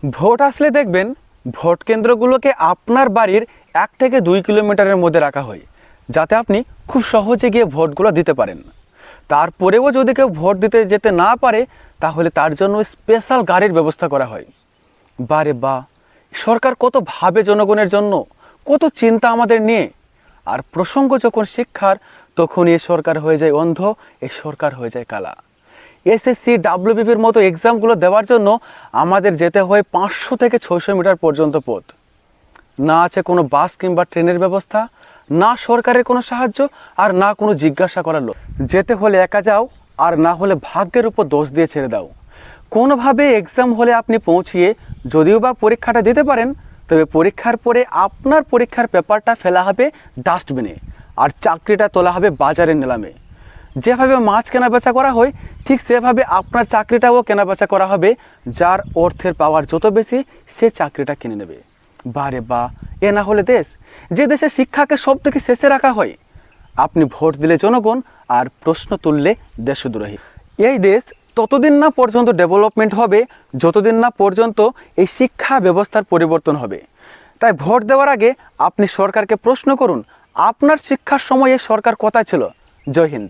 Vote আসলে দেখবেন vote কেন্দ্রগুলোকে আপনার বাড়ির 1 থেকে 2 কিলোমিটারের মধ্যে রাখা হয়, যাতে আপনি খুব সহজে গিয়ে ভোটগুলো দিতে পারেন। তারপরেও যদি কেউ ভোট দিতে যেতে না পারে, তাহলে তার জন্য স্পেশাল গাড়ির ব্যবস্থা করা হয়। বারে বা, সরকার কত ভাবে জনগণের জন্য, কত চিন্তা আমাদের নিয়ে। আর প্রসঙ্গ যখন শিক্ষার, তখন এই সরকার হয়ে যায় অন্ধ, এই সরকার হয়ে যায় কালা। এসএসসি, ডাব্লিউবিপির মতো এক্সামগুলো দেওয়ার জন্য আমাদের যেতে হয় 500 থেকে 600 মিটার পর্যন্ত পথ। না আছে কোনো বাস কিংবা ট্রেনের ব্যবস্থা, না সরকারের কোনো সাহায্য, আর না কোনো জিজ্ঞাসা করার লোক। যেতে হলে একা যাও, আর না হলে ভাগ্যের উপর দোষ দিয়ে ছেড়ে দাও। কোনোভাবে এক্সাম হলে আপনি পৌঁছিয়ে যদিও বা পরীক্ষাটা দিতে পারেন, তবে পরীক্ষার পরে আপনার পরীক্ষার পেপারটা ফেলা হবে ডাস্টবিনে, আর চাকরিটা তোলা হবে বাজারের নিলামে। যেভাবে মাছ কেনাবেচা করা হয়, ঠিক সেভাবে আপনার চাকরিটাও কেনাবেচা করা হবে। যার অর্থের পাওয়ার যত বেশি, সে চাকরিটা কিনে নেবে। বারে বা, এ না হলে দেশ, যে দেশে শিক্ষাকে সব থেকে শেষে রাখা হয়। আপনি ভোট দিলে জনগণ, আর প্রশ্ন তুললে দেশদ্রোহী। এই দেশ ততদিন না পর্যন্ত ডেভেলপমেন্ট হবে, যতদিন না পর্যন্ত এই শিক্ষা ব্যবস্থার পরিবর্তন হবে। তাই ভোট দেওয়ার আগে আপনি সরকারকে প্রশ্ন করুন, আপনার শিক্ষার সময়ে সরকার কোথায় ছিল? জয় হিন্দ।